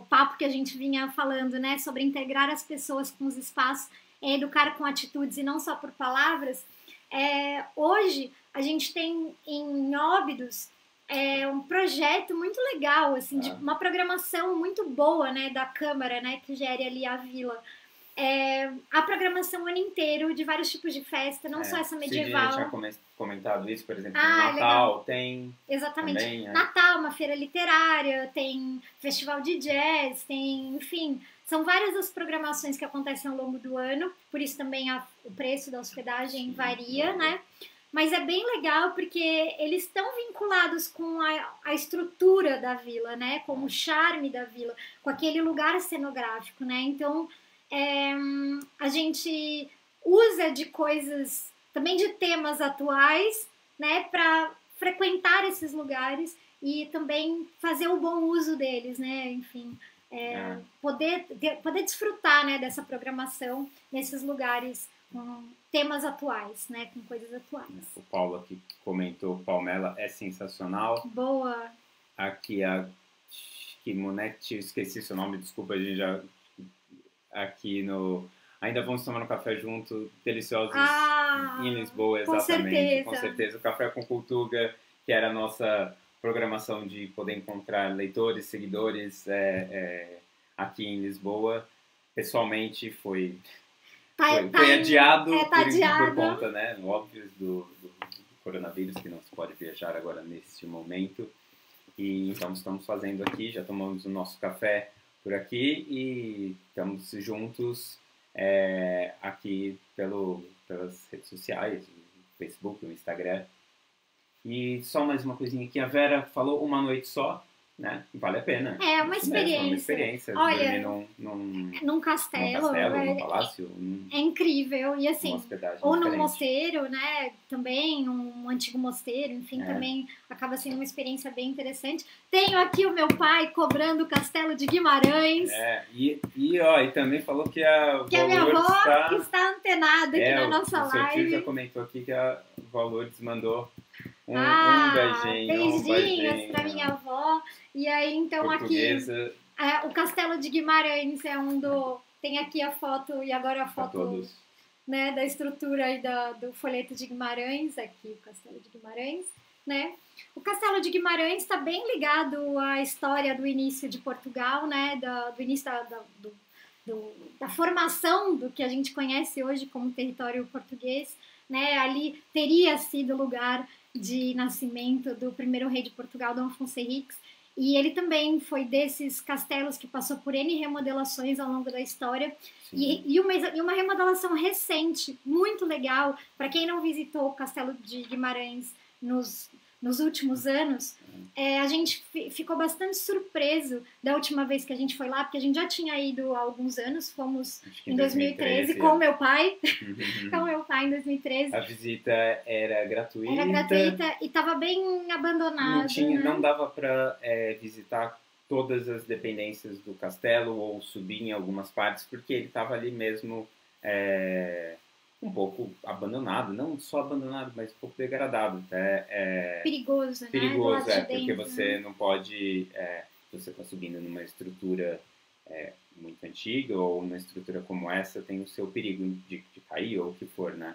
papo que a gente vinha falando, né? Sobre integrar as pessoas com os espaços, educar com atitudes e não só por palavras. Hoje, a gente tem em Óbidos um projeto muito legal, assim, de uma programação muito boa, né, da Câmara, né, que gere ali a vila. a programação o ano inteiro de vários tipos de festa, não só essa medieval. Sim, tinha comentado isso, por exemplo, no Natal legal. Tem... Exatamente. Também, Natal, uma feira literária, tem festival de jazz, tem, enfim... São várias as programações que acontecem ao longo do ano, por isso também o preço da hospedagem varia, né? Mas é bem legal porque eles estão vinculados com a estrutura da vila, né? Com o charme da vila, com aquele lugar cenográfico, né? Então, a gente usa de coisas, também de temas atuais, né? Para frequentar esses lugares e também fazer o bom uso deles, né? Enfim... poder desfrutar, né, dessa programação nesses lugares com temas atuais, né, com coisas atuais. O Paulo aqui comentou, Palmela é sensacional. Boa. Aqui a Kimonete, esqueci seu nome, desculpa, a gente já aqui no ainda vamos tomar um café junto, deliciosos em Lisboa, exatamente. Com certeza. O Café com Cultura, que era a nossa programação de poder encontrar leitores, seguidores aqui em Lisboa. Pessoalmente foi adiado por conta, né, óbvio, do coronavírus, que não se pode viajar agora neste momento. E então estamos fazendo aqui, já tomamos o nosso café por aqui e estamos juntos aqui pelas redes sociais, o Facebook, o Instagram. E só mais uma coisinha aqui, a Vera falou uma noite só, né? Vale a pena. É uma experiência. Mesmo, uma experiência. Olha, num castelo, num palácio. É incrível. E assim, ou num diferente. mosteiro, né? Também, um antigo mosteiro, enfim, também acaba sendo uma experiência bem interessante. Tenho aqui o meu pai cobrando o Castelo de Guimarães. E também falou que a minha avó está antenada aqui na nossa live. O seu tio já comentou aqui que a Valores mandou um beijinhos para minha avó. E aí, então, portuguesa. Aqui, o Castelo de Guimarães é tem aqui a foto, e agora a foto, né, da estrutura aí do folheto de Guimarães, aqui o Castelo de Guimarães, né? O Castelo de Guimarães está bem ligado à história do início de Portugal, né? Do início da formação do que a gente conhece hoje como território português, né? Ali teria sido lugar de nascimento do primeiro rei de Portugal, Dom Afonso Henriques, e ele também foi desses castelos que passou por N remodelações ao longo da história, e uma remodelação recente, muito legal, para quem não visitou o Castelo de Guimarães nos últimos anos, a gente ficou bastante surpreso da última vez que a gente foi lá, porque a gente já tinha ido há alguns anos, fomos em 2013 com o meu pai, com o meu pai em 2013. A visita era gratuita. Era gratuita e estava bem abandonada. Não dava para visitar todas as dependências do castelo ou subir em algumas partes, porque ele estava ali mesmo... um pouco abandonado, não só abandonado, mas um pouco degradado. Perigoso, né? Perigoso, porque você não pode... você está subindo numa estrutura muito antiga ou numa estrutura como essa, tem o seu perigo de cair ou o que for, né?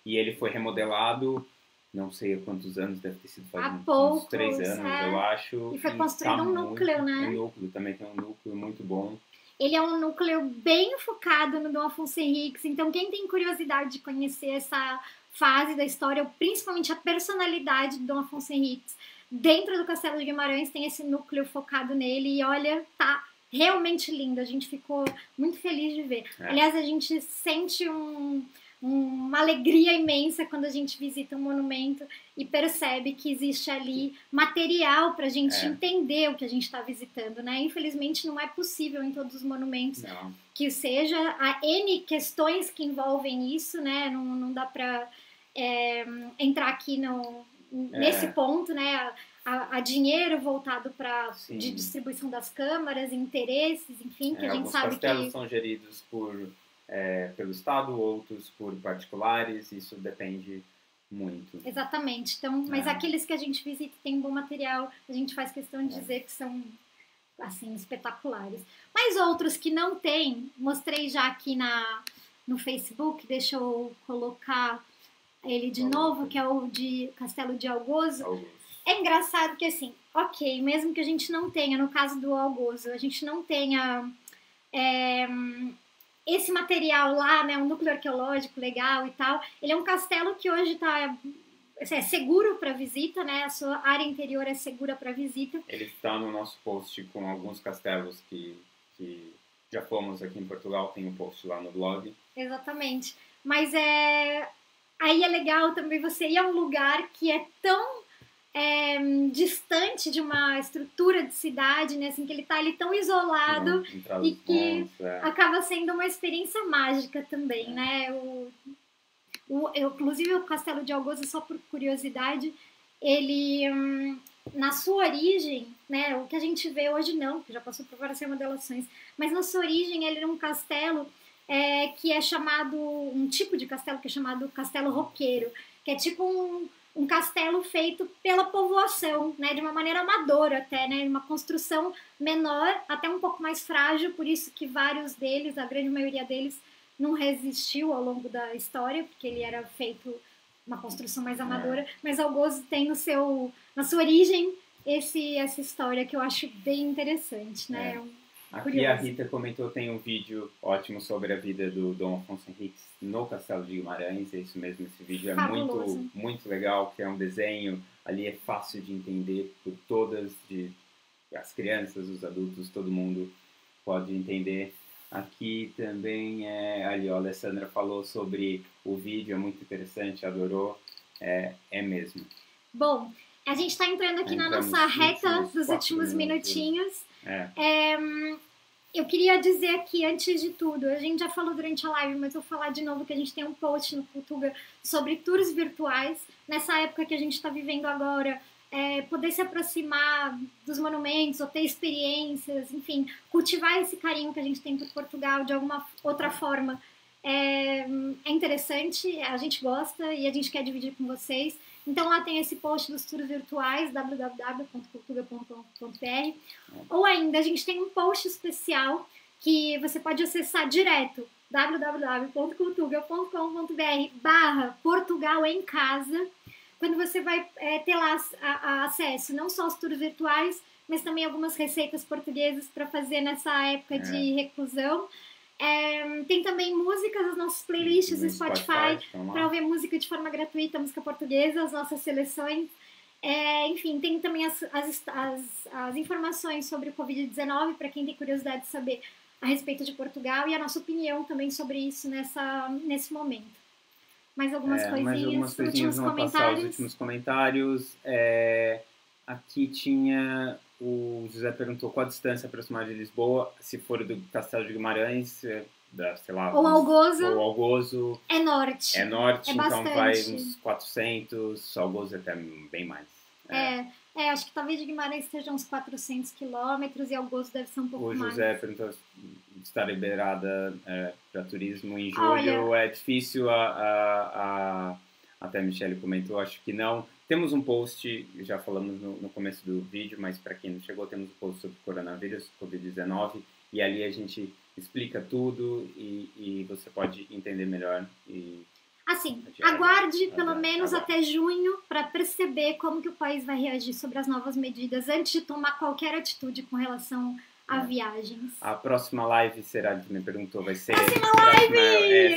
E ele foi remodelado, não sei há quantos anos, deve ter sido faz uns 3 anos, eu acho. E foi construído um núcleo, né? Um núcleo, também tem um núcleo muito bom. Ele é um núcleo bem focado no Dom Afonso Henriques, então quem tem curiosidade de conhecer essa fase da história, principalmente a personalidade do Dom Afonso Henriques, dentro do Castelo de Guimarães tem esse núcleo focado nele e olha, tá realmente lindo, a gente ficou muito feliz de ver. Aliás, a gente sente uma alegria imensa quando a gente visita um monumento e percebe que existe ali material para a gente entender o que a gente está visitando, né? Infelizmente não é possível em todos os monumentos que seja. Há N questões que envolvem isso, né? Não dá para entrar aqui nesse ponto, né? A dinheiro voltado para de distribuição das câmaras, interesses, enfim, que a gente sabe que... Alguns castelos são geridos pelo Estado, outros por particulares, isso depende muito. Exatamente, então, mas aqueles que a gente visita tem um bom material, a gente faz questão de dizer que são, assim, espetaculares. Mas outros que não tem, mostrei já aqui no Facebook, deixa eu colocar ele de novo, que é o de Castelo de Algozo. É engraçado que, assim, ok, mesmo que a gente não tenha, no caso do Algozo, a gente não tenha esse material lá, né, um núcleo arqueológico legal e tal, ele é um castelo que hoje é seguro para visita, né? A sua área interior é segura para visita. Ele está no nosso post com alguns castelos que já fomos aqui em Portugal, tem um post lá no blog. Exatamente. Mas aí é legal também você ir a um lugar que é tão distante de uma estrutura de cidade, né? Assim, que ele está ali tão isolado e que acaba sendo uma experiência mágica também, né? Inclusive o Castelo de Algoz, só por curiosidade, ele na sua origem, né, o que a gente vê hoje não, que já passou por várias remodelações, mas na sua origem ele era um castelo que é chamado, um tipo de castelo que é chamado castelo roqueiro, que é tipo um castelo feito pela povoação, né, de uma maneira amadora até, né, uma construção menor, até um pouco mais frágil, por isso que vários deles, a grande maioria deles, não resistiu ao longo da história, porque ele era feito uma construção mais amadora, mas Algoz tem na sua origem essa história que eu acho bem interessante, né? Aqui a Rita comentou, tem um vídeo ótimo sobre a vida do Dom Afonso Henriques no Castelo de Guimarães, é isso mesmo, esse vídeo é muito legal, que é um desenho, ali é fácil de entender por todas, as crianças, os adultos, todo mundo pode entender. Aqui também ali, ó, a Alessandra falou sobre o vídeo, é muito interessante, adorou, é mesmo. Bom, a gente está entrando aqui na nossa reta dos últimos minutinhos. Eu queria dizer aqui, antes de tudo, a gente já falou durante a live, mas eu vou falar de novo que a gente tem um post no Cultuga sobre tours virtuais. Nessa época que a gente está vivendo agora, poder se aproximar dos monumentos, ou ter experiências, enfim, cultivar esse carinho que a gente tem por Portugal de alguma outra forma é interessante, a gente gosta e a gente quer dividir com vocês. Então lá tem esse post dos tours virtuais, www.cultuga.com.br, ou ainda a gente tem um post especial que você pode acessar direto, www.cultuga.com.br/Portugal em Casa, quando você vai ter lá acesso não só aos tours virtuais, mas também algumas receitas portuguesas para fazer nessa época de reclusão. Tem também músicas, as nossas playlists do Spotify para ouvir música de forma gratuita, música portuguesa, as nossas seleções. Enfim, tem também as informações sobre o Covid-19 para quem tem curiosidade de saber a respeito de Portugal e a nossa opinião também sobre isso nesse momento. Mais algumas coisinhas, últimos comentários. Os últimos comentários. Aqui tinha... O José perguntou qual a distância aproximada de Lisboa, se for do Castelo de Guimarães, sei lá... Ou Algozo. É norte. É norte, então bastante. vai uns 400, Algozo até bem mais. Acho que talvez de Guimarães seja uns 400 quilômetros e Algozo deve ser um pouco mais. O José perguntou se está liberada para turismo em julho. Olha, é difícil, até a Michelle comentou, acho que não. Temos um post, já falamos no começo do vídeo, mas para quem não chegou, temos um post sobre coronavírus, Covid-19, e ali a gente explica tudo e você pode entender melhor. Assim, aguarde pelo menos até junho para perceber como que o país vai reagir sobre as novas medidas antes de tomar qualquer atitude com relação a viagens. A próxima live será, ele também perguntou, vai ser...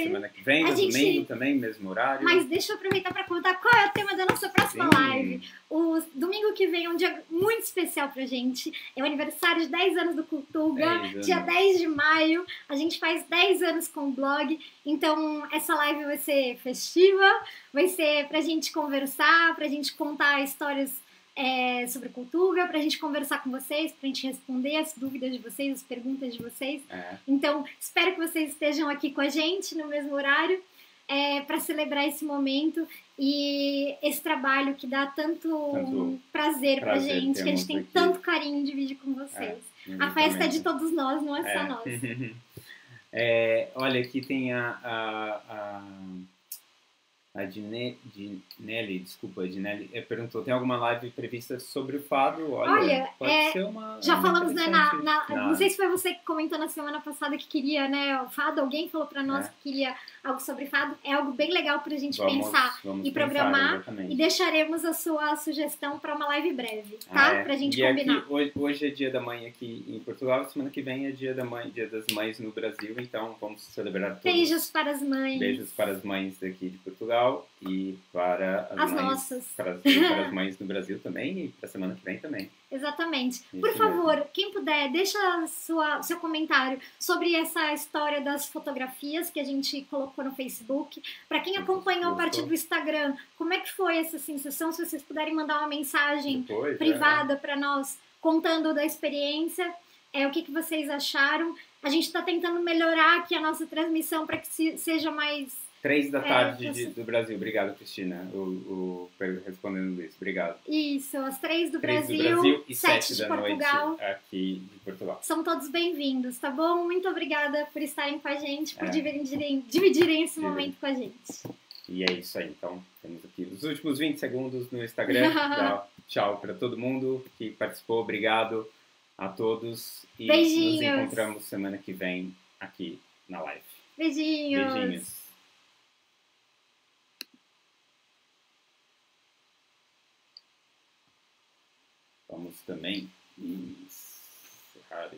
semana que vem, no domingo também, mesmo horário. Mas deixa eu aproveitar para contar qual é o tema da nossa próxima live. O domingo que vem é um dia muito especial pra gente. É o aniversário de 10 anos do Cultuga, dia 10 de maio. A gente faz 10 anos com o blog, então essa live vai ser festiva, vai ser pra gente conversar, pra gente contar histórias sobre Cultuga, pra gente conversar com vocês, pra gente responder as dúvidas de vocês, as perguntas de vocês. Então, espero que vocês estejam aqui com a gente no mesmo horário para celebrar esse momento e esse trabalho que dá tanto prazer pra gente, que a gente tem tanto carinho de dividir com vocês. A festa é de todos nós, não é só nós. Olha, aqui tem a A Dinelli, desculpa, a Dinelli perguntou, tem alguma live prevista sobre o fado? Olha, pode ser uma... já falamos, né, interessante. não sei se foi você que comentou na semana passada que queria, né, o fado, alguém falou pra nós que queria algo sobre fado, é algo bem legal pra gente pensar e programar, e deixaremos a sua sugestão pra uma live breve, tá? Pra gente combinar. Aqui, hoje é dia da mãe aqui em Portugal, semana que vem é dia das mães no Brasil, então vamos celebrar todos. Beijos para as mães. Beijos para as mães daqui de Portugal e para as mães, nossas. Para as mães no Brasil também e para a semana que vem também. Exatamente. Por favor, quem puder, deixa seu comentário sobre essa história das fotografias que a gente colocou no Facebook. Para quem acompanhou a partir do Instagram, como é que foi essa sensação? Se vocês puderem mandar uma mensagem privada para nós, contando da experiência, o que vocês acharam. A gente está tentando melhorar aqui a nossa transmissão para que seja mais... 3 da tarde do Brasil. Obrigado, Cristina, respondendo isso. Obrigado. Isso, às 3 do Brasil e 7 de Portugal. Aqui de Portugal. São todos bem-vindos, tá bom? Muito obrigada por estarem com a gente, por dividirem esse momento com a gente. E é isso aí, então. Temos aqui os últimos 20 segundos no Instagram. Tchau para todo mundo que participou. Obrigado a todos. E beijinhos. Nos encontramos semana que vem aqui na live. Beijinhos. Beijinhos. Vamos também encerrar.